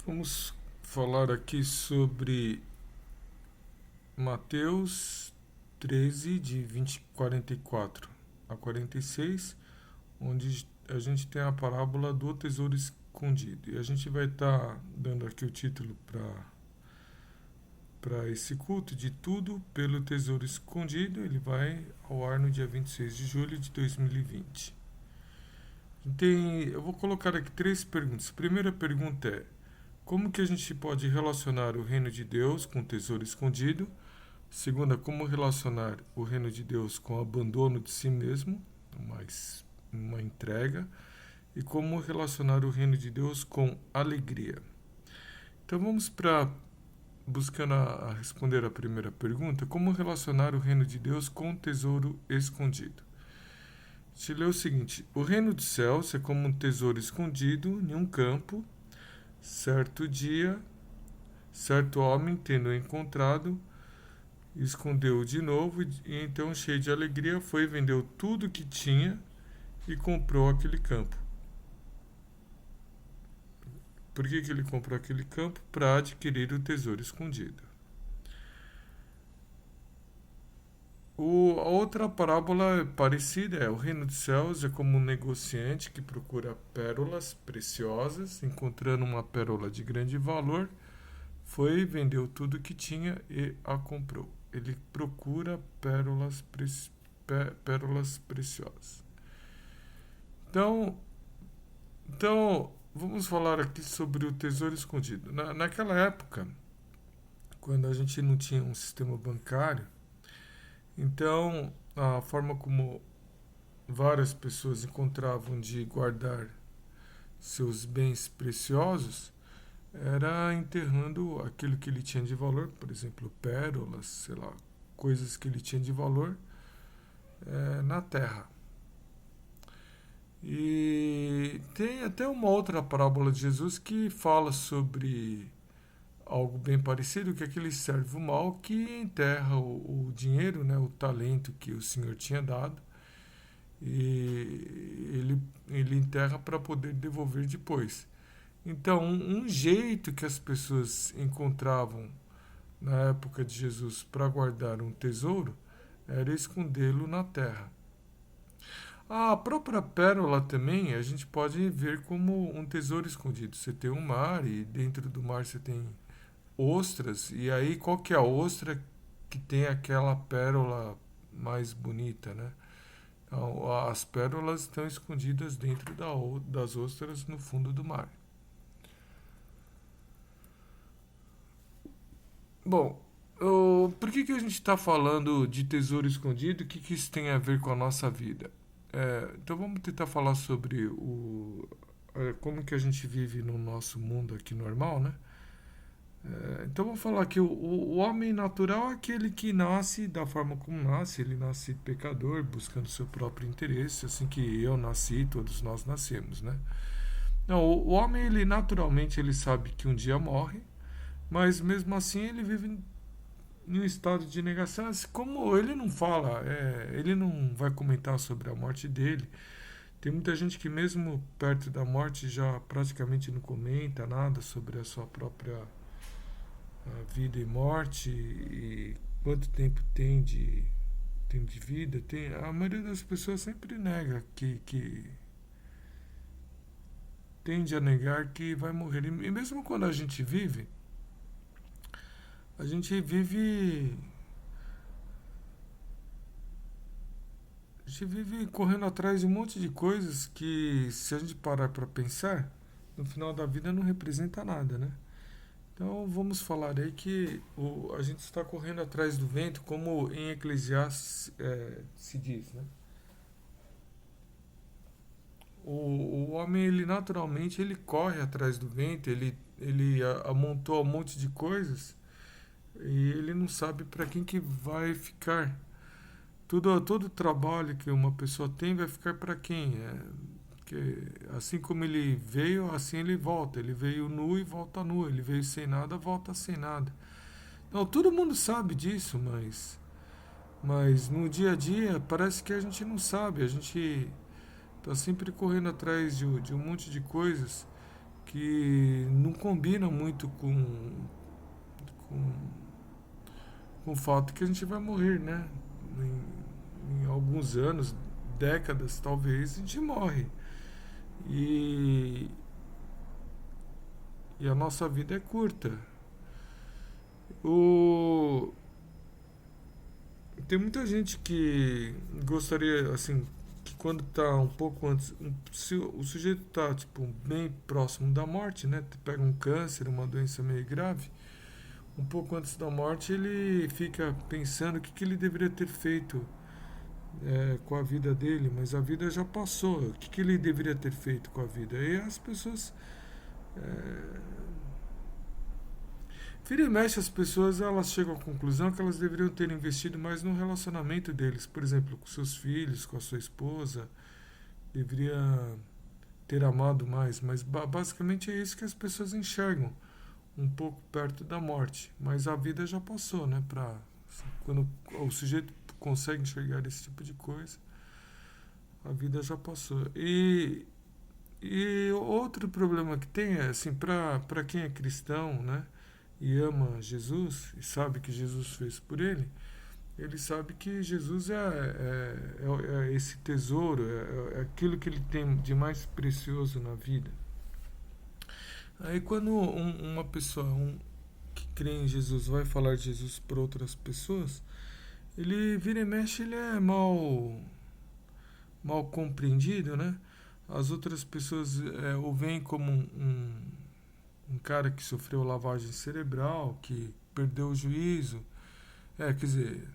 Vamos falar aqui sobre Mateus 13, de 44 a 46, onde a gente tem a parábola do tesouro escondido. E a gente vai estar dando aqui o título para esse culto de Tudo pelo Tesouro Escondido. Ele vai ao ar no dia 26 de julho de 2020. Eu vou colocar aqui três perguntas. A primeira pergunta é: como que a gente pode relacionar o reino de Deus com o tesouro escondido? Segunda, como relacionar o reino de Deus com o abandono de si mesmo, uma entrega? E como relacionar o reino de Deus com alegria? Então vamos para buscando a responder a primeira pergunta: como relacionar o reino de Deus com o tesouro escondido? A gente lê o seguinte: o reino dos céus é como um tesouro escondido em um campo. Certo dia, certo homem, tendo encontrado, escondeu-o de novo e então, cheio de alegria, foi e vendeu tudo que tinha e comprou aquele campo. Por que ele comprou aquele campo? Para adquirir o tesouro escondido. A outra parábola parecida é: o reino dos céus é como um negociante que procura pérolas preciosas, encontrando uma pérola de grande valor, foi, vendeu tudo que tinha e a comprou. Ele procura pérolas preciosas. Então, vamos falar aqui sobre o tesouro escondido. Naquela época, quando a gente não tinha um sistema bancário, então a forma como várias pessoas encontravam de guardar seus bens preciosos era enterrando aquilo que ele tinha de valor, por exemplo, pérolas, sei lá, coisas que ele tinha de valor na terra. E tem até uma outra parábola de Jesus que fala sobre algo bem parecido, que é aquele servo mau que enterra o dinheiro, né, o talento que o Senhor tinha dado, e ele enterra para poder devolver depois. Então, um jeito que as pessoas encontravam na época de Jesus para guardar um tesouro era escondê-lo na terra. A própria pérola também a gente pode ver como um tesouro escondido. Você tem um mar e dentro do mar você tem ostras, e aí qual que é a ostra que tem aquela pérola mais bonita, né? Então, as pérolas estão escondidas dentro das ostras no fundo do mar. Bom, por que a gente está falando de tesouro escondido? O que isso tem a ver com a nossa vida? Então vamos tentar falar sobre como que a gente vive no nosso mundo aqui normal, né? Então vamos falar que o homem natural é aquele que nasce da forma como nasce. Ele nasce pecador, buscando seu próprio interesse, assim que eu nasci, todos nós nascemos, né? Não, o homem, ele naturalmente ele sabe que um dia morre, mas mesmo assim ele vive em um estado de negação. Como ele não fala, ele não vai comentar sobre a morte dele. Tem muita gente que mesmo perto da morte já praticamente não comenta nada sobre a sua própria vida e morte e quanto tempo tem de vida. A maioria das pessoas sempre nega que tende a negar que vai morrer. E mesmo quando a gente vive a gente vive correndo atrás de um monte de coisas que, se a gente parar para pensar, no final da vida não representa nada, né? Então vamos falar aí que a gente está correndo atrás do vento, como em Eclesiastes se diz, né? O homem, ele naturalmente, ele corre atrás do vento, ele amontoa um monte de coisas e ele não sabe para quem que vai ficar. Todo o trabalho que uma pessoa tem vai ficar para quem? Porque assim como ele veio, assim ele volta. Ele veio nu e volta nu. Ele veio sem nada, volta sem nada. Não, todo mundo sabe disso, mas no dia a dia parece que a gente não sabe. A gente está sempre correndo atrás de um monte de coisas que não combina muito com, com o fato que a gente vai morrer, né? Em alguns anos, décadas talvez, a gente morre. E, e a nossa vida é curta. O, Tem muita gente que gostaria, assim, que quando tá um pouco antes, se o sujeito tá, tipo, bem próximo da morte, né? Pega um câncer, uma doença meio grave, um pouco antes da morte ele fica pensando o que ele deveria ter feito com a vida dele, mas a vida já passou. O que ele deveria ter feito com a vida? E as pessoas. É, Vira e mexe, as pessoas elas chegam à conclusão que elas deveriam ter investido mais no relacionamento deles, por exemplo, com seus filhos, com a sua esposa, deveria ter amado mais, mas basicamente é isso que as pessoas enxergam um pouco perto da morte, mas a vida já passou, né? Quando o sujeito consegue enxergar esse tipo de coisa, a vida já passou. E outro problema que tem é assim, para quem é cristão, né? E ama Jesus e sabe que Jesus fez por ele sabe que Jesus é esse tesouro, é aquilo que ele tem de mais precioso na vida. Aí quando uma pessoa que crê em Jesus vai falar de Jesus para outras pessoas, ele vira e mexe, ele é mal compreendido, né? As outras pessoas o veem como um cara que sofreu lavagem cerebral, que perdeu o juízo. Quer dizer,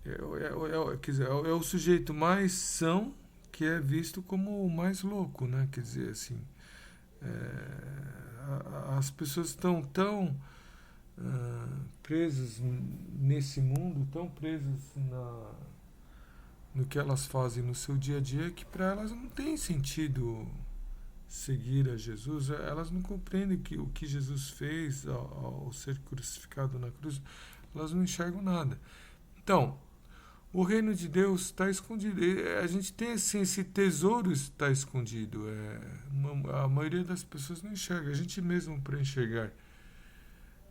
é o sujeito mais são que é visto como o mais louco, né? Quer dizer, assim, as pessoas estão tão presas nesse mundo, tão presas no que elas fazem no seu dia a dia, que para elas não tem sentido seguir a Jesus. Elas não compreendem o que Jesus fez ao ser crucificado na cruz. Elas não enxergam nada. Então, o reino de Deus está escondido. A gente tem assim, esse tesouro está escondido. A maioria das pessoas não enxerga. A gente mesmo para enxergar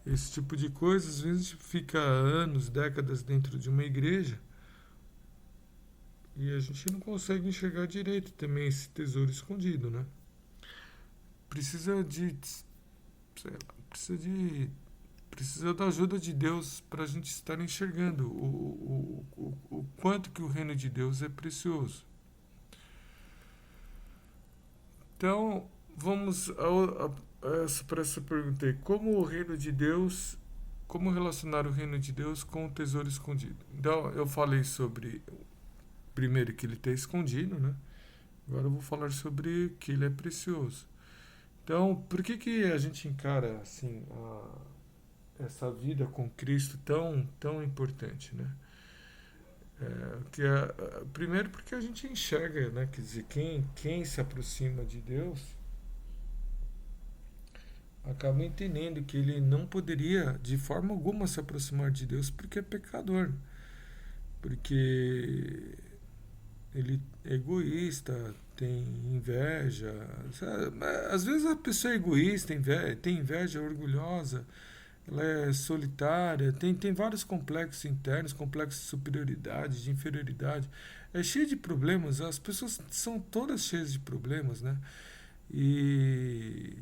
esse tipo de coisa, às vezes a gente fica anos, décadas dentro de uma igreja e a gente não consegue enxergar direito também esse tesouro escondido, né? Precisa de, sei lá, precisa da ajuda de Deus para a gente estar enxergando o quanto que o reino de Deus é precioso. Então, vamos para essa pergunta aí. Como relacionar o reino de Deus com o tesouro escondido? Então, eu falei sobre, primeiro, que ele está escondido, né? Agora eu vou falar sobre que ele é precioso. Então, por que a gente encara assim essa vida com Cristo tão importante, né? Primeiro porque a gente enxerga, né? Quer dizer, quem se aproxima de Deus acaba entendendo que ele não poderia de forma alguma se aproximar de Deus porque é pecador, porque ele é egoísta, tem inveja. Às vezes a pessoa é egoísta, tem inveja, é orgulhosa, ela é solitária, tem vários complexos internos, complexos de superioridade, de inferioridade. É cheio de problemas, as pessoas são todas cheias de problemas, né? E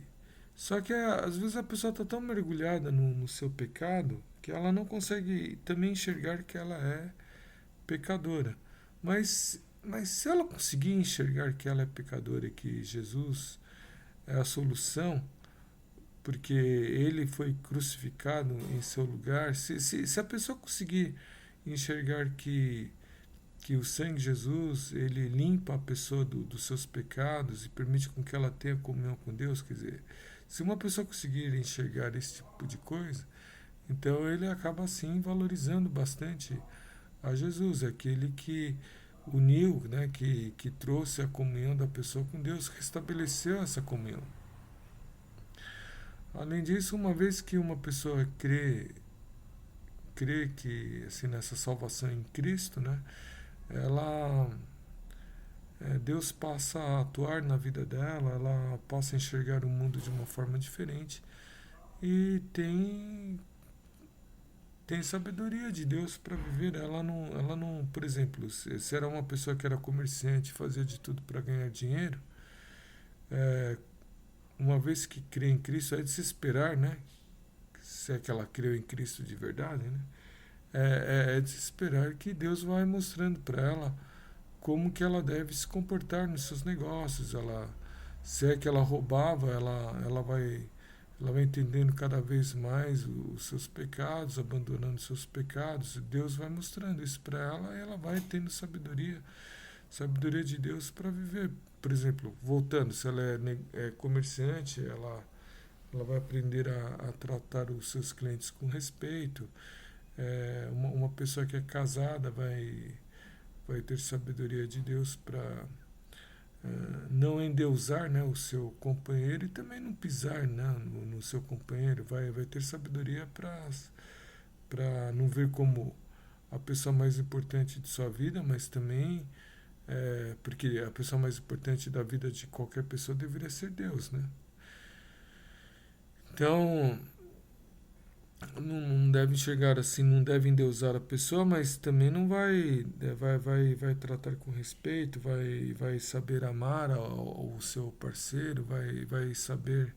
só que às vezes a pessoa está tão mergulhada no seu pecado que ela não consegue também enxergar que ela é pecadora. Mas se ela conseguir enxergar que ela é pecadora e que Jesus é a solução, porque ele foi crucificado em seu lugar, se a pessoa conseguir enxergar que o sangue de Jesus ele limpa a pessoa dos seus pecados e permite com que ela tenha comunhão com Deus, quer dizer, se uma pessoa conseguir enxergar esse tipo de coisa, então ele acaba assim valorizando bastante a Jesus, aquele que uniu, né, que trouxe a comunhão da pessoa com Deus, restabeleceu essa comunhão. Além disso, uma vez que uma pessoa crê que assim nessa salvação em Cristo, né, ela Deus passa a atuar na vida dela, ela passa a enxergar o mundo de uma forma diferente e tem sabedoria de Deus para viver. Ela não, por exemplo, se era uma pessoa que era comerciante, fazia de tudo para ganhar dinheiro, é, uma vez que crê em Cristo, é de se esperar, né? Se é que ela creu em Cristo de verdade, né? É de se esperar que Deus vai mostrando para ela como que ela deve se comportar nos seus negócios. Se é que ela roubava, ela vai entendendo cada vez mais os seus pecados, abandonando os seus pecados. Deus vai mostrando isso para ela e ela vai tendo sabedoria de Deus para viver. Por exemplo, voltando, se ela é comerciante, ela vai aprender a tratar os seus clientes com respeito. Uma pessoa que é casada vai ter sabedoria de Deus para não endeusar, né, o seu companheiro e também não pisar, né, no seu companheiro. Vai ter sabedoria para não ver como a pessoa mais importante de sua vida, mas também porque a pessoa mais importante da vida de qualquer pessoa deveria ser Deus, né? Então, não deve enxergar assim, não deve endeusar a pessoa, mas também não vai tratar com respeito, vai saber amar o seu parceiro, vai saber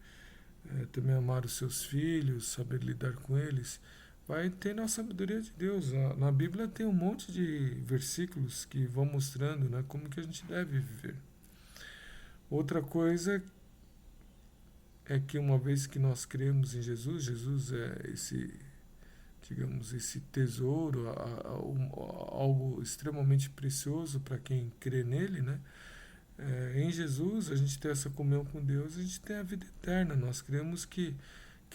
também amar os seus filhos, saber lidar com eles. Vai ter a sabedoria de Deus. Na Bíblia tem um monte de versículos que vão mostrando, né, como que a gente deve viver. Outra coisa é que uma vez que nós cremos em Jesus, Jesus é esse tesouro, algo extremamente precioso para quem crê nele, né? Em Jesus a gente tem essa comunhão com Deus, a gente tem a vida eterna. Nós cremos que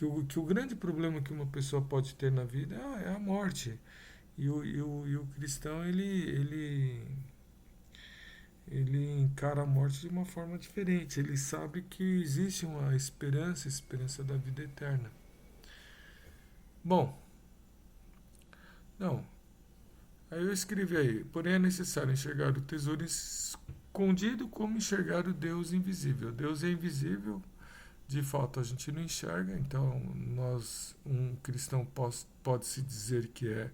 o grande problema que uma pessoa pode ter na vida é a morte. E o cristão, ele encara a morte de uma forma diferente. Ele sabe que existe uma esperança, a esperança da vida eterna. Bom, não. Aí eu escrevi aí, porém é necessário enxergar o tesouro escondido como enxergar o Deus invisível. Deus é invisível, de fato a gente não enxerga, então um cristão pode se dizer que é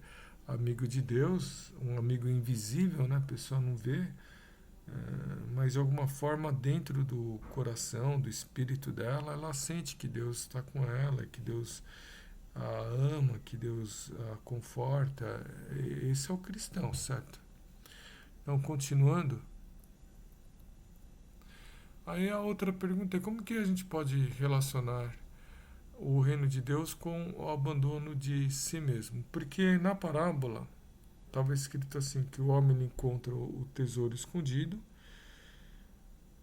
amigo de Deus, um amigo invisível, né? A pessoa não vê, mas de alguma forma dentro do coração, do espírito dela, ela sente que Deus está com ela, que Deus a ama, que Deus a conforta. Esse é o cristão, certo? Então, continuando, aí a outra pergunta é como que a gente pode relacionar o reino de Deus com o abandono de si mesmo? Porque na parábola estava escrito assim que o homem encontra o tesouro escondido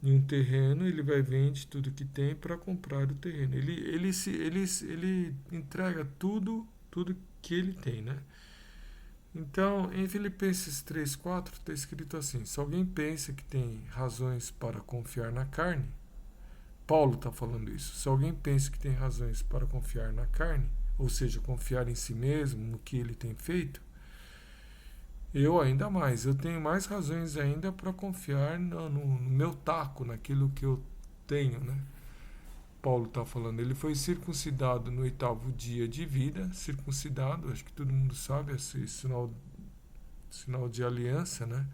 em um terreno, ele vai vende tudo que tem para comprar o terreno. Ele entrega tudo que ele tem, né? Então, em Filipenses 3:4 está escrito assim: se alguém pensa que tem razões para confiar na carne, Paulo está falando isso. Se alguém pensa que tem razões para confiar na carne, ou seja, confiar em si mesmo, no que ele tem feito, eu ainda mais. Eu tenho mais razões ainda para confiar no meu taco, naquilo que eu tenho, né? Paulo está falando. Ele foi circuncidado no 8º dia de vida. Circuncidado, acho que todo mundo sabe, esse sinal de aliança, né?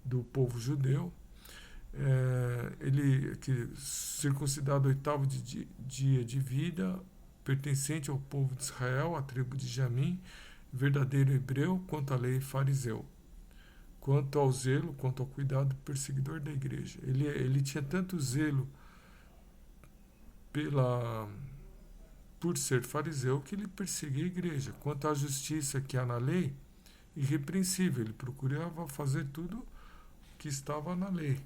Do povo judeu. Circuncidado 8º dia de vida, pertencente ao povo de Israel, à tribo de Jamim, verdadeiro hebreu, quanto à lei fariseu, quanto ao zelo, quanto ao cuidado, perseguidor da igreja. Ele tinha tanto zelo por ser fariseu que ele perseguia a igreja. Quanto à justiça que há na lei, irrepreensível, ele procurava fazer tudo que estava na lei.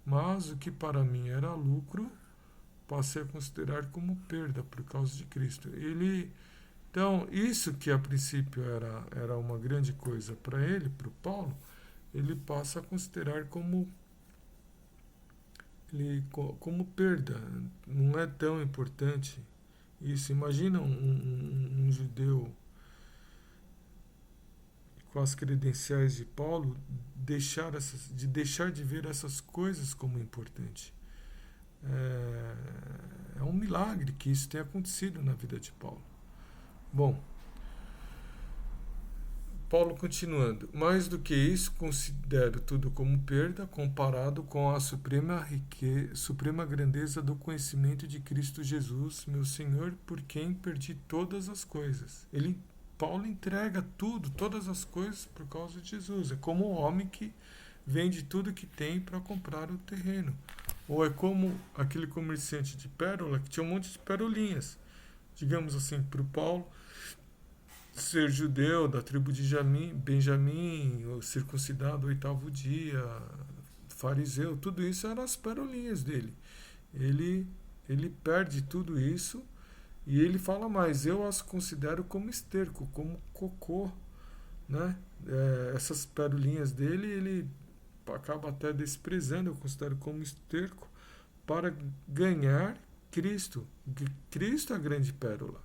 Mas o que para mim era lucro, passei a considerar como perda por causa de Cristo. Então, isso que a princípio era uma grande coisa para ele, para o Paulo, ele passa a considerar como perda. Não é tão importante isso. Imagina um judeu com as credenciais de Paulo, deixar de ver essas coisas como importante. É um milagre que isso tenha acontecido na vida de Paulo. Bom, Paulo continuando. Mais do que isso, considero tudo como perda comparado com a suprema grandeza do conhecimento de Cristo Jesus, meu Senhor, por quem perdi todas as coisas. Paulo entrega tudo, todas as coisas por causa de Jesus. É como um homem que vende tudo que tem para comprar o terreno. Ou é como aquele comerciante de pérola que tinha um monte de perolinhas. Digamos assim, para o Paulo, ser judeu da tribo de Benjamim, o circuncidado o oitavo dia, fariseu, tudo isso eram as perolinhas dele. Ele, ele perde tudo isso e ele fala mais, eu as considero como esterco, como cocô, né? Essas perolinhas dele, ele acaba até desprezando, eu considero como esterco, para ganhar Cristo. Cristo é a grande pérola.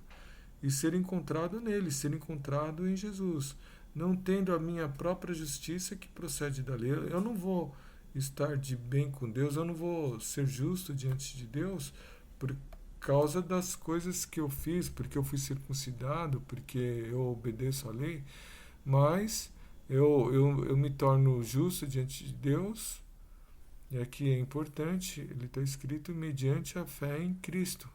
E ser encontrado nele, ser encontrado em Jesus. Não tendo a minha própria justiça que procede da lei. Eu não vou estar de bem com Deus, eu não vou ser justo diante de Deus por causa das coisas que eu fiz, porque eu fui circuncidado, porque eu obedeço à lei, mas eu me torno justo diante de Deus, e aqui é importante, ele está escrito mediante a fé em Cristo.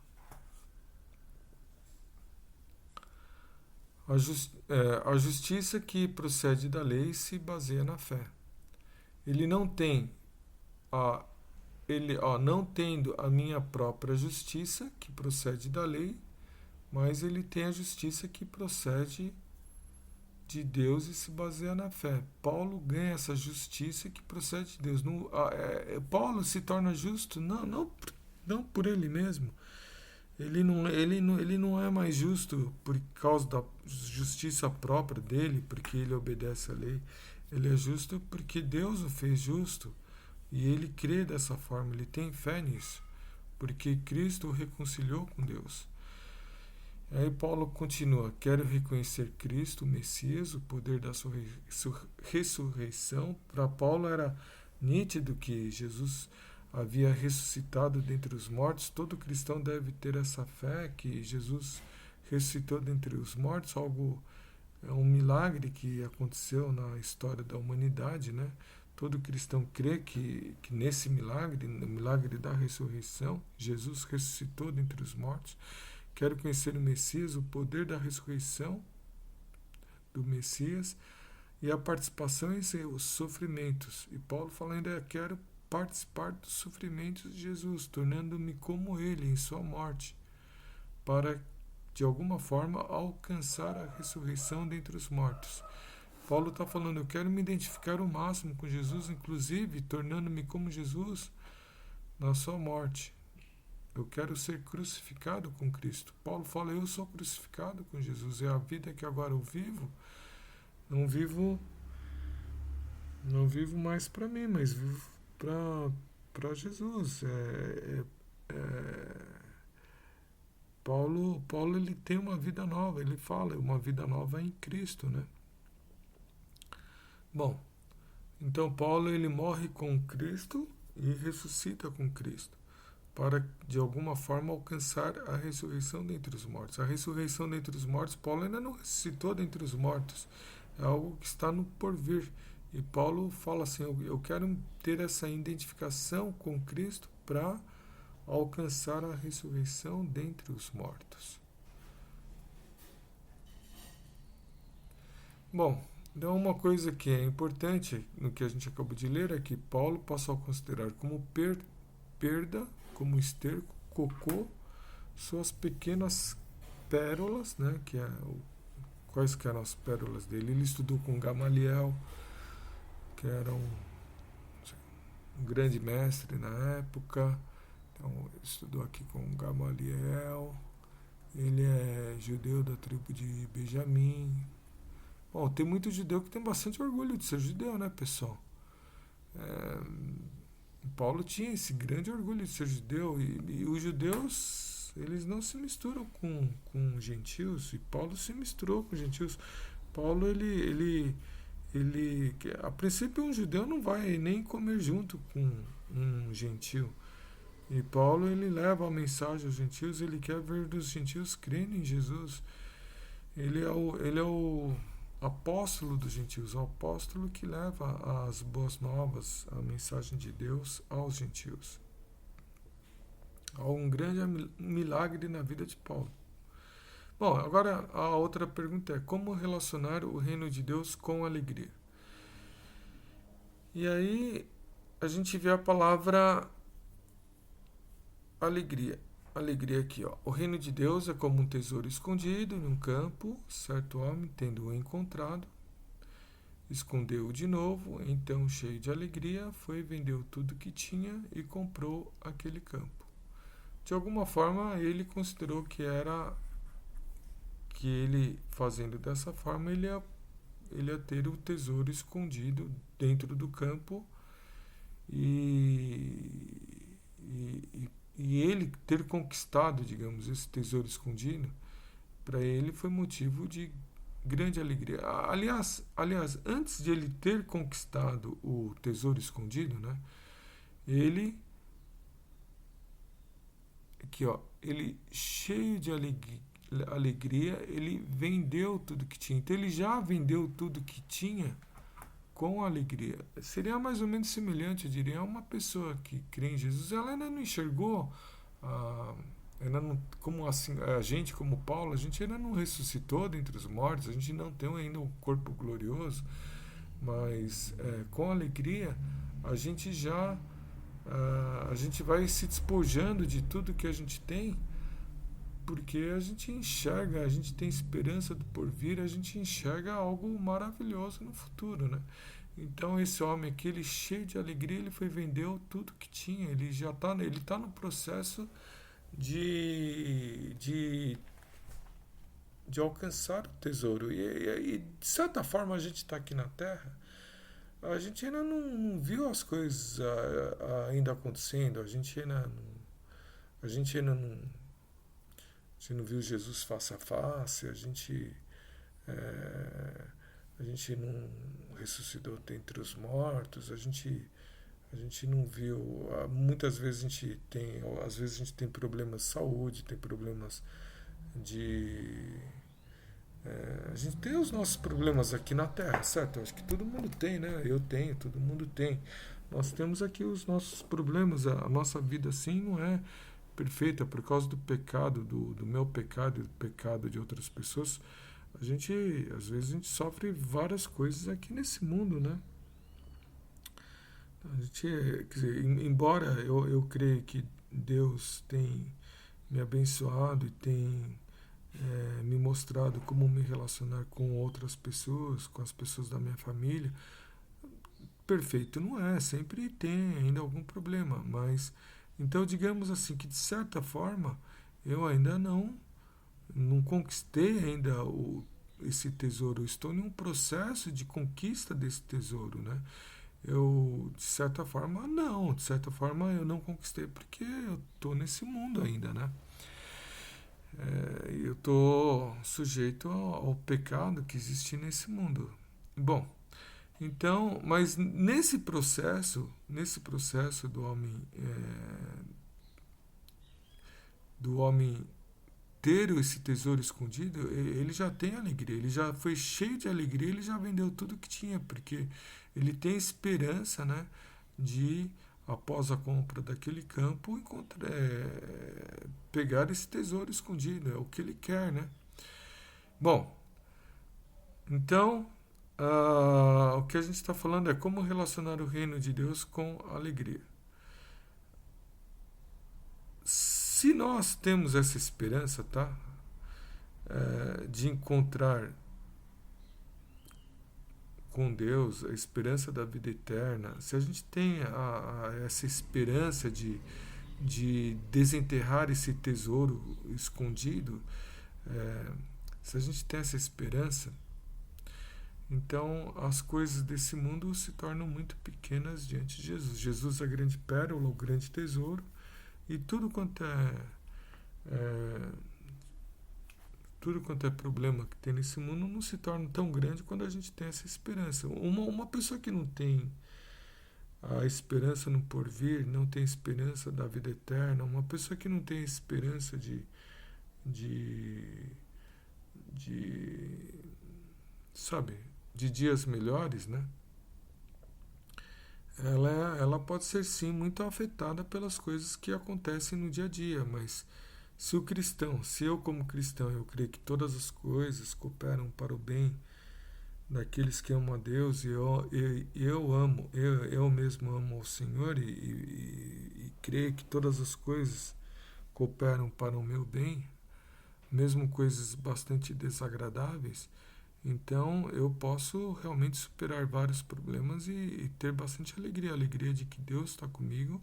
A justiça que procede da lei se baseia na fé. Ele não tem não tendo a minha própria justiça que procede da lei, mas ele tem a justiça que procede de Deus e se baseia na fé. Paulo ganha essa justiça que procede de Deus. Paulo se torna justo não por ele mesmo. Ele não é mais justo por causa da justiça própria dele, porque ele obedece à lei. Ele é justo porque Deus o fez justo. E ele crê dessa forma, ele tem fé nisso. Porque Cristo o reconciliou com Deus. Aí Paulo continua, quero reconhecer Cristo, o Messias, o poder da sua ressurreição. Para Paulo era nítido que Jesus havia ressuscitado dentre os mortos. Todo cristão deve ter essa fé que Jesus ressuscitou dentre os mortos, é um milagre que aconteceu na história da humanidade, né? Todo cristão crê que nesse milagre, no milagre da ressurreição, Jesus ressuscitou dentre os mortos. Quero conhecer o Messias, o poder da ressurreição do Messias e a participação em seus sofrimentos. E Paulo fala ainda, quero participar dos sofrimentos de Jesus, tornando-me como ele em sua morte, para, de alguma forma, alcançar a ressurreição dentre os mortos. Paulo está falando, eu quero me identificar o máximo com Jesus, inclusive tornando-me como Jesus na sua morte. Eu quero ser crucificado com Cristo. Paulo fala, eu sou crucificado com Jesus. É a vida que agora eu vivo. Não vivo mais para mim, mas vivo para Jesus. Paulo ele tem uma vida nova. Ele fala, uma vida nova em Cristo, né? Bom, então Paulo ele morre com Cristo e ressuscita com Cristo, para de alguma forma alcançar a ressurreição dentre os mortos. A ressurreição dentre os mortos, Paulo ainda não ressuscitou dentre os mortos, é algo que está no porvir. E Paulo fala assim, eu quero ter essa identificação com Cristo para alcançar a ressurreição dentre os mortos. Bom, então uma coisa que é importante no que a gente acabou de ler é que Paulo passou a considerar como perda, como esterco, cocô, suas pequenas pérolas, né, quais que eram as pérolas dele. Ele estudou com Gamaliel, que era um grande mestre na época. Então, ele estudou aqui com Gamaliel. Ele é judeu da tribo de Benjamim. Bom, tem muito judeu que tem bastante orgulho de ser judeu, né, pessoal? Paulo tinha esse grande orgulho de ser judeu e os judeus, eles não se misturam com gentios, e Paulo se misturou com gentios. Paulo, ele a princípio um judeu não vai nem comer junto com um gentil. E Paulo ele leva a mensagem aos gentios, ele quer ver os gentios crendo em Jesus. Ele é o apóstolo dos gentios, o apóstolo que leva as boas novas, a mensagem de Deus aos gentios. Há um grande milagre na vida de Paulo. Bom, agora a outra pergunta é: como relacionar o reino de Deus com alegria? E aí a gente vê a palavra alegria. Alegria aqui, ó. O reino de Deus é como um tesouro escondido num campo. Certo homem, tendo-o encontrado, escondeu-o de novo. Então, cheio de alegria, foi, vendeu tudo que tinha e comprou aquele campo. De alguma forma, ele considerou que ele, fazendo dessa forma, ele ia ter o tesouro escondido dentro do campo e ele ter conquistado, digamos, esse tesouro escondido, para ele foi motivo de grande alegria. Aliás, antes de ele ter conquistado o tesouro escondido, né, ele, aqui ó, ele cheio de alegria, ele vendeu tudo que tinha. Então ele já vendeu tudo que tinha com alegria. Seria mais ou menos semelhante, eu diria, a uma pessoa que crê em Jesus. Ela ainda não enxergou, ainda não, como assim, a gente, como Paulo, a gente ainda não ressuscitou dentre os mortos, a gente não tem ainda um corpo glorioso, mas com alegria a gente a gente vai se despojando de tudo que a gente tem, porque a gente enxerga, a gente tem esperança do porvir, a gente enxerga algo maravilhoso no futuro, né? Então esse homem aqui, ele cheio de alegria, ele foi vendeu tudo que tinha, ele já tá no processo de alcançar o tesouro. E de certa forma a gente está aqui na Terra, a gente ainda não viu as coisas ainda acontecendo, a gente ainda não, a gente não viu Jesus face a face, a gente não ressuscitou dentre os mortos, a gente não viu. Muitas vezes às vezes a gente tem problemas de saúde, tem problemas de. A gente tem os nossos problemas aqui na Terra, certo? Acho que todo mundo tem, né? Eu tenho, todo mundo tem. Nós temos aqui os nossos problemas, a nossa vida assim não é perfeita por causa do pecado, do meu pecado e do pecado de outras pessoas. Às vezes a gente sofre várias coisas aqui nesse mundo, né? A gente, quer dizer, embora eu creia que Deus tem me abençoado e tem me mostrado como me relacionar com outras pessoas, com as pessoas da minha família, perfeito não é, sempre tem ainda algum problema, mas então digamos assim que de certa forma eu ainda não conquistei ainda esse tesouro, eu estou em um processo de conquista desse tesouro, né? De certa forma eu não conquistei porque eu estou nesse mundo ainda, né? Eu estou sujeito ao pecado que existe nesse mundo. Bom, então, mas nesse processo do homem ter esse tesouro escondido, ele já tem alegria, ele já foi cheio de alegria, ele já vendeu tudo que tinha, porque ele tem esperança, né, de, após a compra daquele campo, pegar esse tesouro escondido, é o que ele quer, né? Bom, então, o que a gente está falando é como relacionar o reino de Deus com a alegria. Se nós temos essa esperança, tá? De encontrar com Deus, a esperança da vida eterna, se a gente tem essa esperança de desenterrar esse tesouro escondido, se a gente tem essa esperança, então as coisas desse mundo se tornam muito pequenas diante de Jesus. Jesus é a grande pérola, o grande tesouro, e tudo quanto tudo quanto é problema que tem nesse mundo não se torna tão grande quando a gente tem essa esperança. Uma pessoa que não tem a esperança no porvir, não tem esperança da vida eterna, uma pessoa que não tem esperança de, de sabe, de dias melhores, né? Ela pode ser sim muito afetada pelas coisas que acontecem no dia a dia, mas se o cristão, se eu como cristão, eu creio que todas as coisas cooperam para o bem daqueles que amam a Deus e eu amo, eu mesmo amo o Senhor e creio que todas as coisas cooperam para o meu bem, mesmo coisas bastante desagradáveis, então eu posso realmente superar vários problemas e ter bastante alegria, a alegria de que Deus está comigo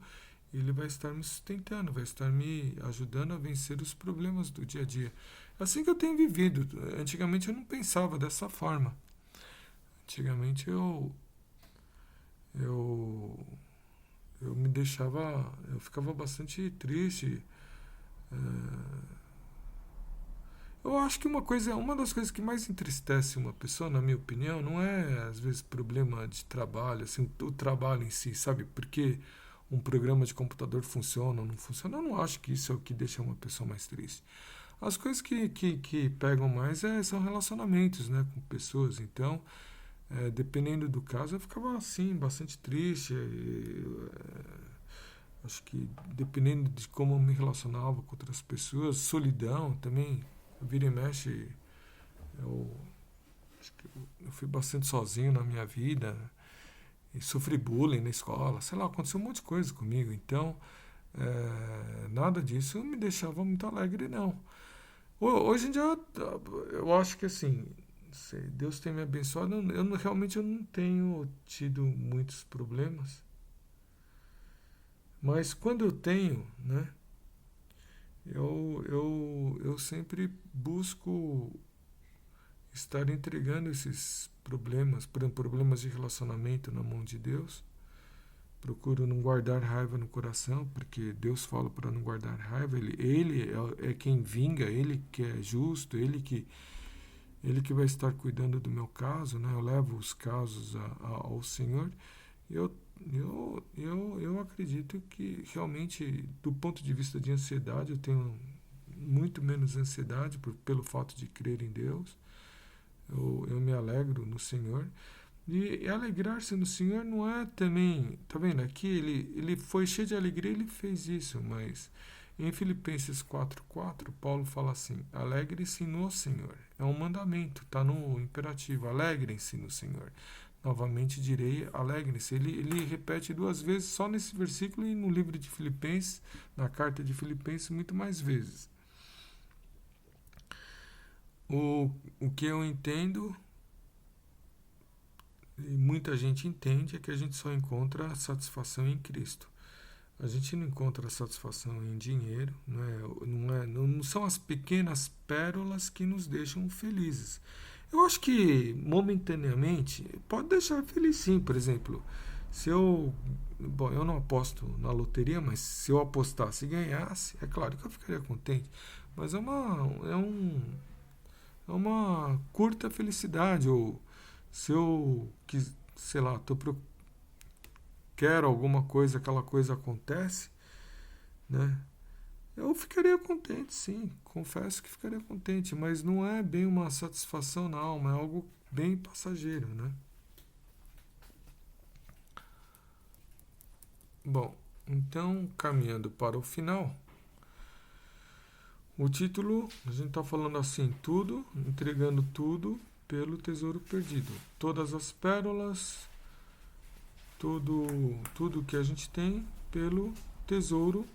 e Ele vai estar me sustentando, vai estar me ajudando a vencer os problemas do dia a dia. É assim que eu tenho vivido. Antigamente eu não pensava dessa forma. Antigamente eu, eu me deixava, eu ficava bastante triste. Eu acho que uma das coisas que mais entristece uma pessoa, na minha opinião, não é às vezes problema de trabalho, assim, o trabalho em si, sabe? Porque um programa de computador funciona ou não funciona. Eu não acho que isso é o que deixa uma pessoa mais triste. As coisas que pegam mais são relacionamentos, né, com pessoas. Então, dependendo do caso, eu ficava assim, bastante triste. Acho que dependendo de como eu me relacionava com outras pessoas, solidão também, vira e mexe, eu, acho que eu fui bastante sozinho na minha vida e sofri bullying na escola, sei lá, aconteceu um monte de coisa comigo, então nada disso me deixava muito alegre, não. Hoje em dia eu acho que assim, Deus tem me abençoado, realmente eu não tenho tido muitos problemas, mas quando eu tenho, né, eu sempre busco estar entregando esses problemas, por exemplo, problemas de relacionamento na mão de Deus. Procuro não guardar raiva no coração, porque Deus fala para não guardar raiva. Ele é quem vinga, Ele que é justo, Ele que vai estar cuidando do meu caso, né? Eu levo os casos ao Senhor. Eu, eu acredito que realmente, do ponto de vista de ansiedade, eu tenho muito menos ansiedade pelo fato de crer em Deus. Eu me alegro no Senhor. E alegrar-se no Senhor não é também. Tá vendo? Aqui ele foi cheio de alegria, ele fez isso, mas em Filipenses 4:4, Paulo fala assim: alegre-se no Senhor. É um mandamento, está no imperativo: alegrem-se no Senhor. Novamente direi: alegrem-se. Ele repete duas vezes só nesse versículo e no livro de Filipenses, na carta de Filipenses, muito mais vezes. O que eu entendo e muita gente entende é que a gente só encontra satisfação em Cristo. A gente não encontra satisfação em dinheiro, não são as pequenas pérolas que nos deixam felizes. Eu acho que momentaneamente pode deixar feliz sim, por exemplo, se eu, bom, eu não aposto na loteria, mas se eu apostasse e ganhasse, é claro que eu ficaria contente, mas é uma curta felicidade, ou se eu, sei lá, quero alguma coisa, aquela coisa acontece, né? Eu ficaria contente, sim, confesso que ficaria contente, mas não é bem uma satisfação na alma, é algo bem passageiro, né? Bom, então, caminhando para o final, o título, a gente está falando assim, tudo, entregando tudo pelo tesouro perdido. Todas as pérolas, tudo que a gente tem pelo tesouro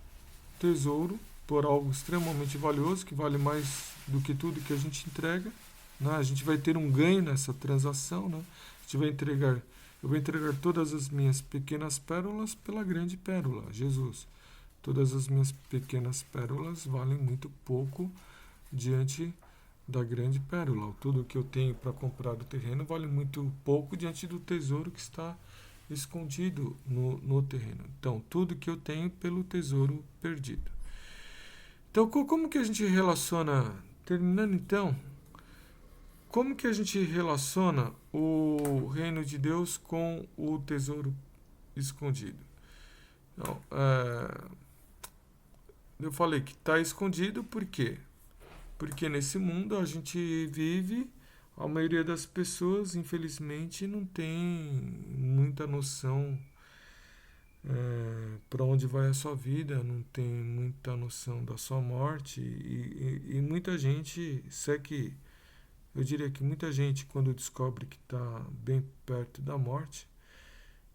por algo extremamente valioso, que vale mais do que tudo que a gente entrega. Né? A gente vai ter um ganho nessa transação. Né? A gente vai eu vou entregar todas as minhas pequenas pérolas pela grande pérola, Jesus. Todas as minhas pequenas pérolas valem muito pouco diante da grande pérola. Tudo que eu tenho para comprar o terreno vale muito pouco diante do tesouro que está escondido no terreno. Então, tudo que eu tenho pelo tesouro perdido. Então, como que a gente relaciona Terminando então, como que a gente relaciona o reino de Deus com o tesouro escondido? Então, eu falei que está escondido por quê? Porque nesse mundo a gente vive, a maioria das pessoas, infelizmente, não tem muita noção para onde vai a sua vida, não tem muita noção da sua morte e muita gente, eu diria que muita gente quando descobre que está bem perto da morte,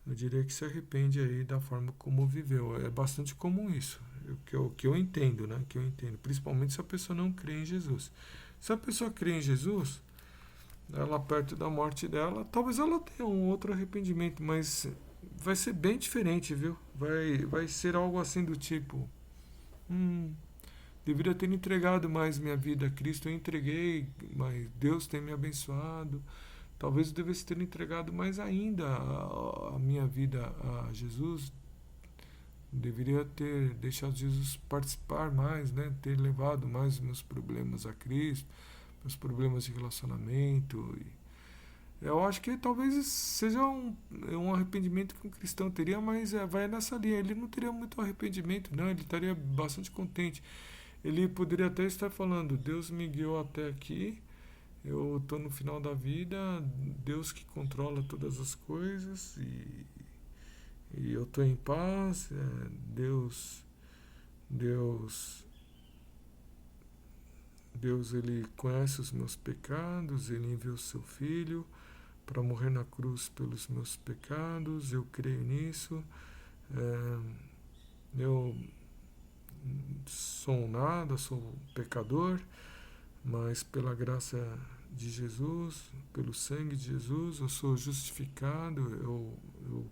eu diria que se arrepende aí da forma como viveu. É bastante comum isso, que eu entendo, né? Que eu entendo, principalmente se a pessoa não crê em Jesus. Se a pessoa crê em Jesus, ela perto da morte dela, talvez ela tenha um outro arrependimento, mas vai ser bem diferente, viu? Vai ser algo assim do tipo, hum, deveria ter entregado mais minha vida a Cristo, eu entreguei, mas Deus tem me abençoado. Talvez eu devesse ter entregado mais ainda a minha vida a Jesus. Deveria ter deixado Jesus participar mais, né? Ter levado mais os meus problemas a Cristo, meus problemas de relacionamento. Eu acho que talvez seja um arrependimento que um cristão teria, mas vai nessa linha. Ele não teria muito arrependimento, não. Ele estaria bastante contente. Ele poderia até estar falando: Deus me guiou até aqui, eu estou no final da vida, Deus que controla todas as coisas e eu estou em paz. Deus, Deus, ele conhece os meus pecados, ele enviou seu filho para morrer na cruz pelos meus pecados, eu creio nisso. É, eu sou um nada, sou um pecador, mas pela graça de Jesus, pelo sangue de Jesus, eu sou justificado, eu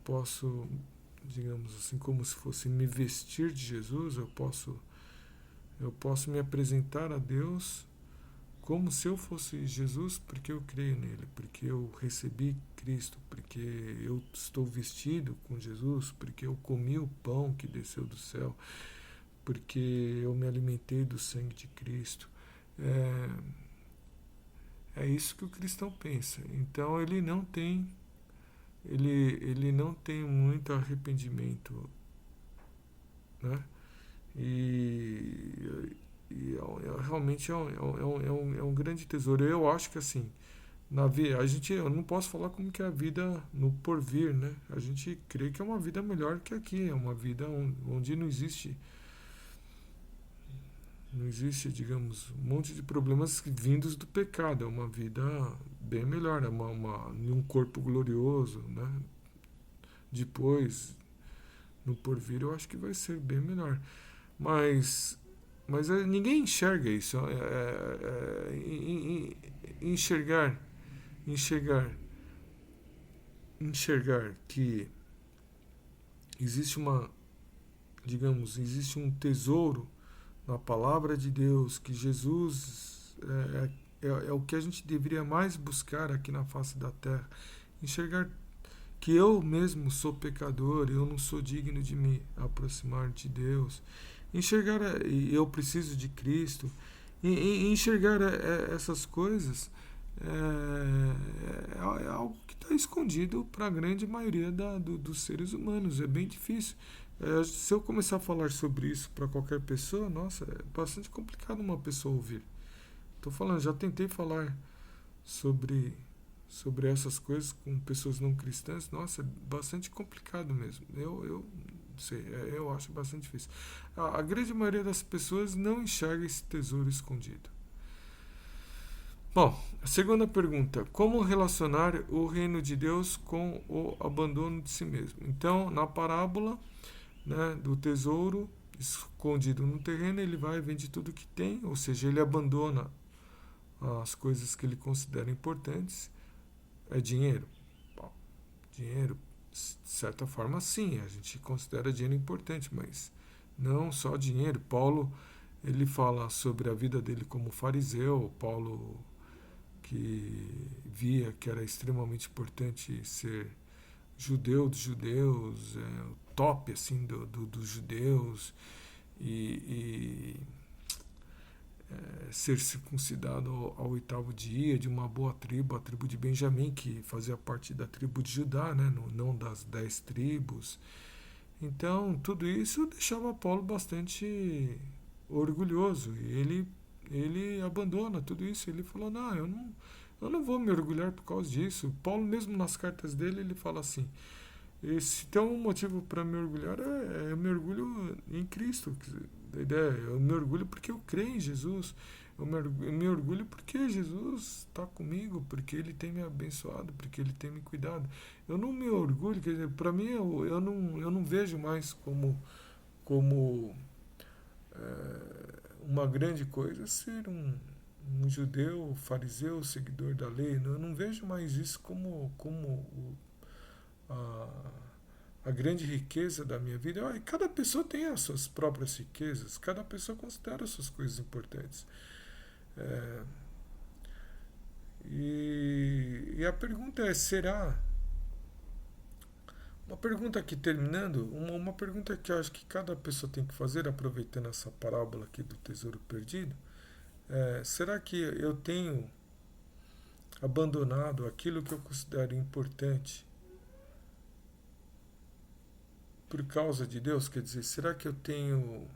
posso, digamos assim, como se fosse me vestir de Jesus, eu posso me apresentar a Deus como se eu fosse Jesus, porque eu creio nele, porque eu recebi Cristo, porque eu estou vestido com Jesus, porque eu comi o pão que desceu do céu, porque eu me alimentei do sangue de Cristo. É, é isso que o cristão pensa. Então ele não tem muito arrependimento, né? Realmente é um grande tesouro. Eu acho que assim, eu não posso falar como que é a vida no porvir, né? A gente crê que é uma vida melhor que aqui, é uma vida onde não existe, digamos, um monte de problemas vindos do pecado. É uma vida bem melhor, é um corpo glorioso, né? Depois, no porvir, eu acho que vai ser bem melhor. Mas, mas ninguém enxerga isso. Enxergar, enxergar, enxergar que existe digamos, existe um tesouro na palavra de Deus, que Jesus é o que a gente deveria mais buscar aqui na face da terra. Enxergar que eu mesmo sou pecador, eu não sou digno de me aproximar de Deus. Enxergar, e eu preciso de Cristo. Enxergar essas coisas é algo que está escondido para a grande maioria dos seres humanos. É bem difícil. Se eu começar a falar sobre isso para qualquer pessoa, nossa, é bastante complicado uma pessoa ouvir. Estou falando, já tentei falar sobre, sobre essas coisas com pessoas não cristãs, nossa, é bastante complicado mesmo. Eu não sei, eu acho bastante difícil. A grande maioria das pessoas não enxerga esse tesouro escondido. Bom, a segunda pergunta: como relacionar o reino de Deus com o abandono de si mesmo? Então, na parábola, né, do tesouro escondido no terreno, ele vai e vende tudo que tem, ou seja, ele abandona as coisas que ele considera importantes. É dinheiro? Bom, dinheiro, de certa forma, sim, a gente considera dinheiro importante, mas não só dinheiro. Paulo, ele fala sobre a vida dele como fariseu. Paulo, que via que era extremamente importante ser judeu dos judeus, o top assim dos judeus, e ser circuncidado ao oitavo dia, de uma boa tribo, a tribo de Benjamim, que fazia parte da tribo de Judá, né, não das 10 tribos. Então, tudo isso deixava Paulo bastante orgulhoso. E ele abandona tudo isso. Ele falou, não, eu não vou me orgulhar por causa disso. Paulo, mesmo nas cartas dele, ele fala assim, e se tem um motivo para me orgulhar, eu me orgulho em Cristo. A ideia, eu me orgulho porque eu creio em Jesus. Eu me orgulho porque Jesus está comigo, porque Ele tem me abençoado, porque Ele tem me cuidado. Eu não me orgulho, quer dizer, para mim eu não vejo mais como uma grande coisa ser um judeu, fariseu, seguidor da lei. Eu não vejo mais isso como a grande riqueza da minha vida. Olha, cada pessoa tem as suas próprias riquezas, cada pessoa considera as suas coisas importantes. É, e a pergunta é, será? Uma pergunta aqui terminando, uma pergunta que eu acho que cada pessoa tem que fazer, aproveitando essa parábola aqui do tesouro perdido, será que eu tenho abandonado aquilo que eu considero importante por causa de Deus? Quer dizer, será que eu tenho...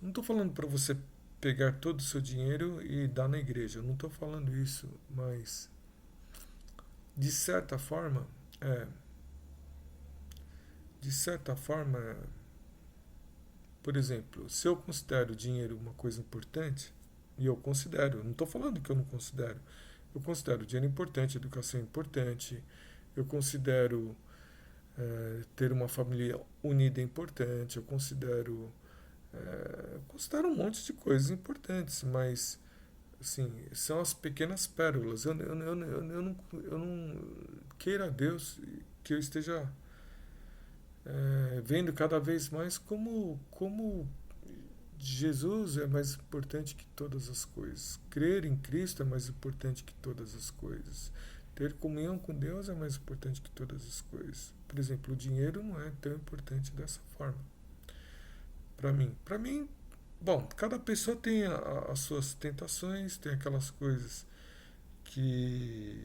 Não estou falando para você pegar todo o seu dinheiro e dar na igreja, eu não estou falando isso, mas de certa forma, por exemplo, se eu considero o dinheiro uma coisa importante, e eu considero, não estou falando que eu não considero, eu considero o dinheiro importante, a educação importante, eu considero ter uma família unida é importante, eu considero um monte de coisas importantes, mas assim, são as pequenas pérolas. Eu não queira a Deus que eu esteja vendo cada vez mais como Jesus é mais importante que todas as coisas. Crer em Cristo é mais importante que todas as coisas. Ter comunhão com Deus é mais importante que todas as coisas. Por exemplo, o dinheiro não é tão importante dessa forma. Para mim. Para mim, bom, cada pessoa tem as suas tentações, tem aquelas coisas que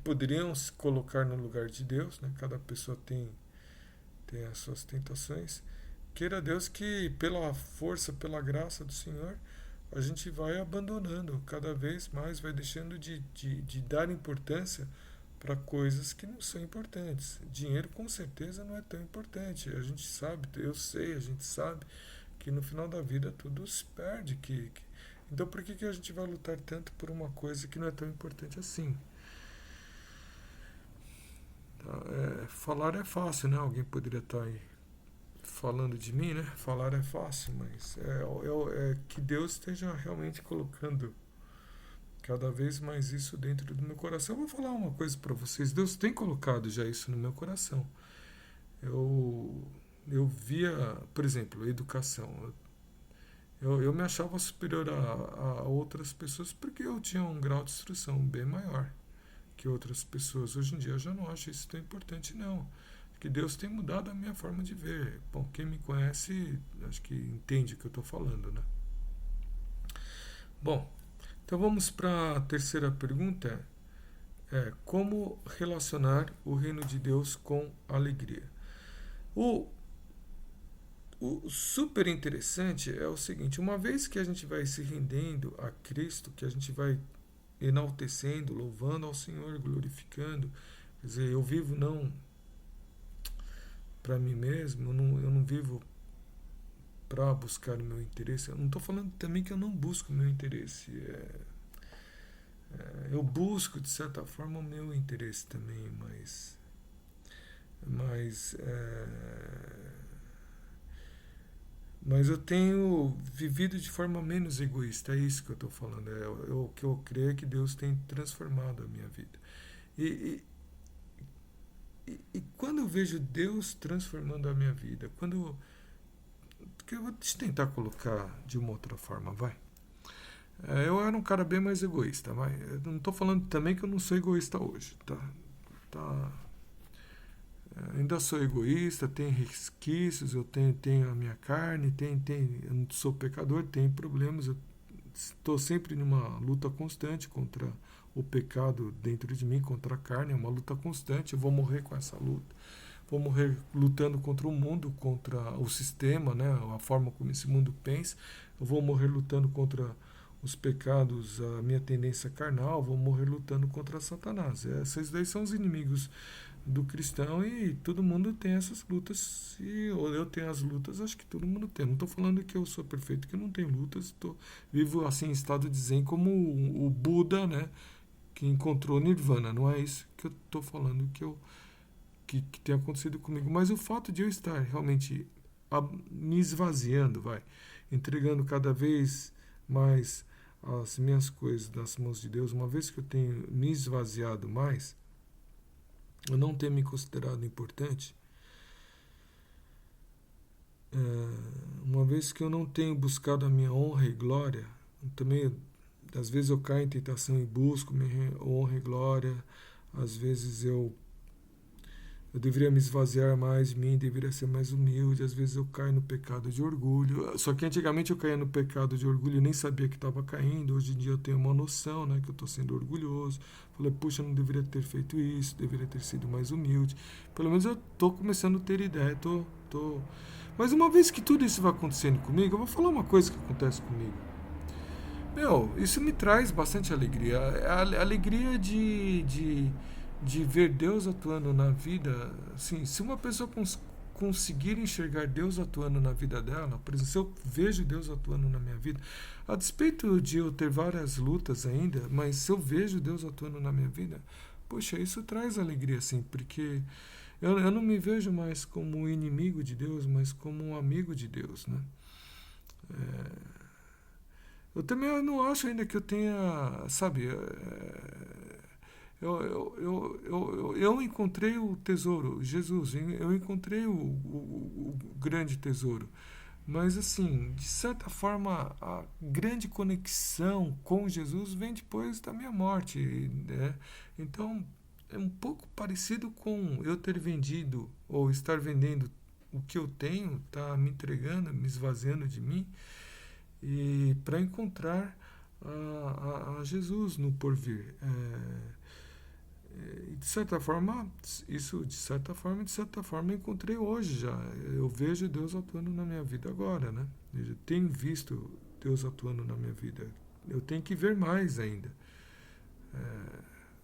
poderiam se colocar no lugar de Deus, né? Cada pessoa tem as suas tentações. Queira Deus que pela força, pela graça do Senhor, a gente vai abandonando cada vez mais, vai deixando de dar importância para coisas que não são importantes. Dinheiro com certeza não é tão importante. A gente sabe, a gente sabe que no final da vida tudo se perde. Então por que a gente vai lutar tanto por uma coisa que não é tão importante assim? Falar é fácil, né? Alguém poderia estar aí falando de mim, né? Falar é fácil, mas é que Deus esteja realmente colocando cada vez mais isso dentro do meu coração. Eu vou falar uma coisa para vocês. Deus tem colocado já isso no meu coração. Eu via, por exemplo, a educação. Eu me achava superior a outras pessoas porque eu tinha um grau de instrução bem maior que outras pessoas. Hoje em dia eu já não acho isso tão importante, não. Que Deus tem mudado a minha forma de ver. Bom, quem me conhece, acho que entende o que eu estou falando, né? Bom, então vamos para a terceira pergunta. Como relacionar o reino de Deus com alegria? O super interessante é o seguinte, uma vez que a gente vai se rendendo a Cristo, que a gente vai enaltecendo, louvando ao Senhor, glorificando, quer dizer, eu vivo não para mim mesmo, eu não vivo para buscar o meu interesse. Eu não estou falando também que eu não busco o meu interesse. Eu busco, de certa forma, o meu interesse também, mas eu tenho vivido de forma menos egoísta. É isso que eu estou falando. O que eu creio é que Deus tem transformado a minha vida. E quando eu vejo Deus transformando a minha vida, porque eu vou tentar colocar de uma outra forma, vai. Eu era um cara bem mais egoísta, vai. Eu não estou falando também que eu não sou egoísta hoje, tá? Ainda sou egoísta, tenho resquícios, eu tenho a minha carne, eu não sou pecador, tenho problemas, eu estou sempre numa luta constante contra o pecado dentro de mim, contra a carne, é uma luta constante, eu vou morrer com essa luta. Vou morrer lutando contra o mundo, contra o sistema, né, a forma como esse mundo pensa. Eu vou morrer lutando contra os pecados, a minha tendência carnal, vou morrer lutando contra Satanás. Esses daí são os inimigos do cristão e todo mundo tem essas lutas. E ou eu tenho as lutas, acho que todo mundo tem. Não estou falando que eu sou perfeito, que eu não tenho lutas. Vivo assim em estado de zen como o Buda, né, que encontrou Nirvana. Não é isso que eu estou falando que tem acontecido comigo. Mas o fato de eu estar realmente me esvaziando, entregando cada vez mais as minhas coisas nas mãos de Deus, uma vez que eu tenho me esvaziado mais, eu não tenho me considerado importante, uma vez que eu não tenho buscado a minha honra e glória, também às vezes eu caio em tentação e busco minha honra e glória, às vezes eu deveria me esvaziar mais de mim, deveria ser mais humilde. Às vezes eu caio no pecado de orgulho. Só que antigamente eu caía no pecado de orgulho e nem sabia que estava caindo. Hoje em dia eu tenho uma noção, né, que eu estou sendo orgulhoso. Falei, puxa, eu não deveria ter feito isso, deveria ter sido mais humilde. Pelo menos eu estou começando a ter ideia. Mas uma vez que tudo isso vai acontecendo comigo, eu vou falar uma coisa que acontece comigo. Isso me traz bastante alegria. A alegria de ver Deus atuando na vida. Assim, se uma pessoa conseguir enxergar Deus atuando na vida dela, por exemplo, se eu vejo Deus atuando na minha vida, a despeito de eu ter várias lutas ainda, mas se eu vejo Deus atuando na minha vida, poxa, isso traz alegria, assim, porque eu não me vejo mais como um inimigo de Deus, mas como um amigo de Deus, né? Eu também não acho ainda que eu tenha, sabe, eu encontrei o tesouro, Jesus, eu encontrei o grande tesouro. Mas, assim, de certa forma, a grande conexão com Jesus vem depois da minha morte, né? Então, é um pouco parecido com eu ter vendido ou estar vendendo o que eu tenho, tá me entregando, me esvaziando de mim, e para encontrar a Jesus no porvir. De certa forma, de certa forma, eu encontrei hoje já. Eu vejo Deus atuando na minha vida agora, né? Eu tenho visto Deus atuando na minha vida. Eu tenho que ver mais ainda.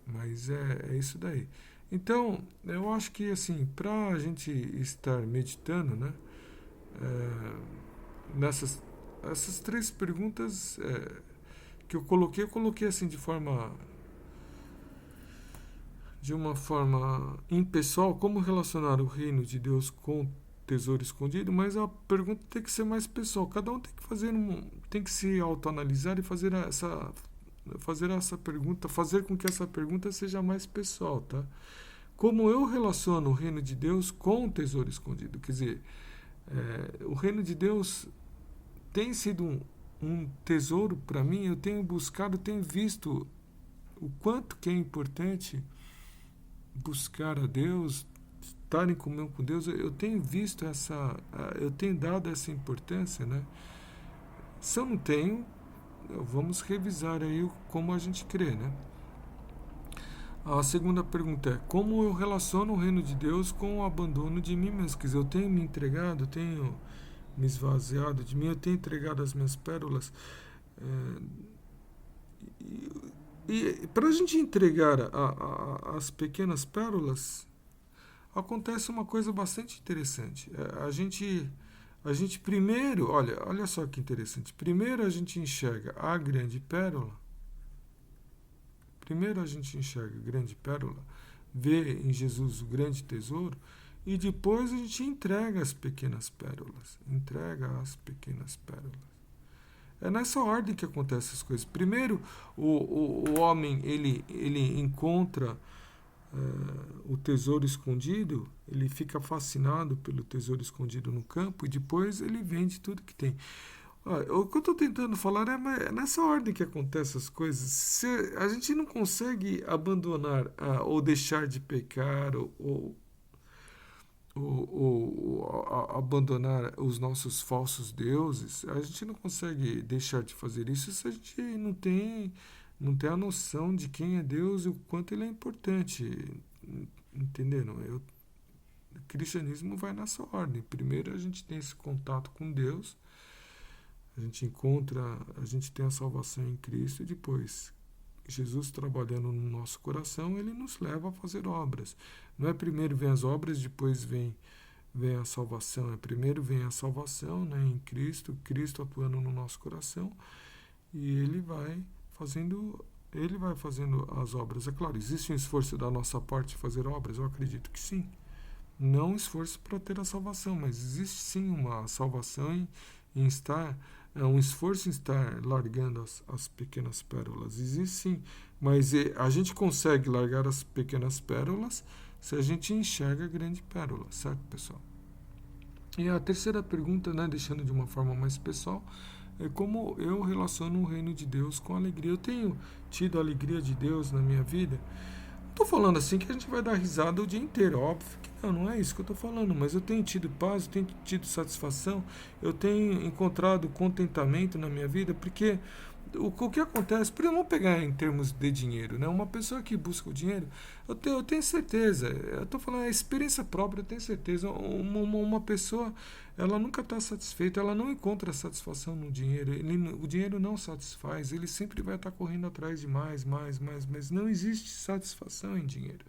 Mas é isso daí. Então, eu acho que, assim, para a gente estar meditando, né? Essas três perguntas que eu coloquei assim de uma forma impessoal, como relacionar o reino de Deus com o tesouro escondido, mas a pergunta tem que ser mais pessoal. Cada um tem que tem que se autoanalisar e fazer essa pergunta, fazer com que essa pergunta seja mais pessoal, tá? Como eu relaciono o reino de Deus com o tesouro escondido? Quer dizer, o reino de Deus tem sido um tesouro para mim. Eu tenho buscado, tenho visto o quanto que é importante buscar a Deus, estar em comunhão com Deus. Eu tenho visto eu tenho dado essa importância, né? Se eu não tenho, vamos revisar aí como a gente crê, né? A segunda pergunta é: como eu relaciono o reino de Deus com o abandono de mim mesmo? Quer dizer, eu tenho me entregado, eu tenho me esvaziado de mim, eu tenho entregado as minhas pérolas. E para a gente entregar as pequenas pérolas, acontece uma coisa bastante interessante. A gente primeiro, olha só que interessante. Primeiro a gente enxerga a grande pérola. Primeiro a gente enxerga a grande pérola, vê em Jesus o grande tesouro, e depois a gente entrega as pequenas pérolas. Entrega as pequenas pérolas. É nessa ordem que acontecem as coisas. Primeiro, o homem ele encontra o tesouro escondido, ele fica fascinado pelo tesouro escondido no campo e depois ele vende tudo que tem. O que eu estou tentando falar é nessa ordem que acontecem as coisas. Se a gente não consegue abandonar ou deixar de pecar ou abandonar os nossos falsos deuses, a gente não consegue deixar de fazer isso se a gente não tem a noção de quem é Deus e o quanto ele é importante. Entenderam? O cristianismo vai nessa ordem. Primeiro a gente tem esse contato com Deus, a gente tem a salvação em Cristo e depois Jesus trabalhando no nosso coração, ele nos leva a fazer obras. Não é primeiro vem as obras, depois vem a salvação. É primeiro vem a salvação, né, em Cristo, Cristo atuando no nosso coração, e ele vai fazendo as obras. É claro, existe um esforço da nossa parte de fazer obras? Eu acredito que sim. Não um esforço para ter a salvação, mas existe sim uma salvação em estar, um esforço em estar largando as pequenas pérolas. Existe sim, mas a gente consegue largar as pequenas pérolas se a gente enxerga a grande pérola, certo, pessoal? E a terceira pergunta, né, deixando de uma forma mais pessoal, é como eu relaciono o reino de Deus com a alegria. Eu tenho tido a alegria de Deus na minha vida. Não estou falando assim que a gente vai dar risada o dia inteiro, óbvio que não é isso que eu estou falando, mas eu tenho tido paz, eu tenho tido satisfação, eu tenho encontrado contentamento na minha vida, porque o que acontece, por exemplo, vamos pegar em termos de dinheiro, né? Uma pessoa que busca o dinheiro, eu tenho certeza, eu estou falando a experiência própria, eu tenho certeza, uma pessoa, ela nunca está satisfeita, ela não encontra satisfação no dinheiro, o dinheiro não satisfaz, ele sempre vai estar correndo atrás de mais, mas não existe satisfação em dinheiro.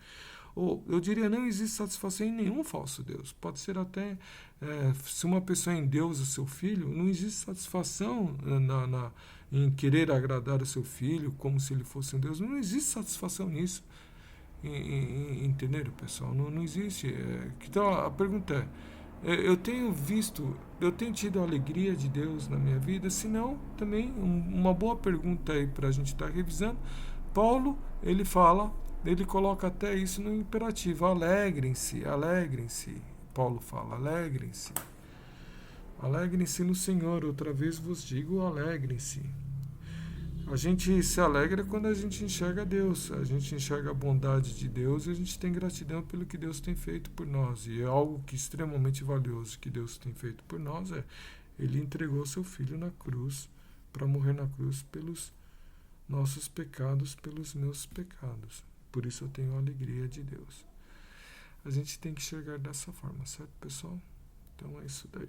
Ou eu diria, não existe satisfação em nenhum falso Deus. Pode ser até, se uma pessoa endeusa seu filho, não existe satisfação em querer agradar o seu filho como se ele fosse um Deus. Não existe satisfação nisso. Entenderam, pessoal? Não existe. Então a pergunta eu tenho tido a alegria de Deus na minha vida? Se não, também uma boa pergunta aí para a gente estar revisando. Paulo, ele coloca até isso no imperativo: alegrem-se, alegrem-se. Paulo fala: alegrem-se. Alegrem-se no Senhor, outra vez vos digo, alegrem-se. A gente se alegra quando a gente enxerga Deus, a gente enxerga a bondade de Deus e a gente tem gratidão pelo que Deus tem feito por nós. E é algo que extremamente valioso que Deus tem feito por nós ele entregou seu Filho na cruz, para morrer na cruz pelos nossos pecados, pelos meus pecados. Por isso eu tenho a alegria de Deus. A gente tem que enxergar dessa forma, certo, pessoal? Então é isso daí.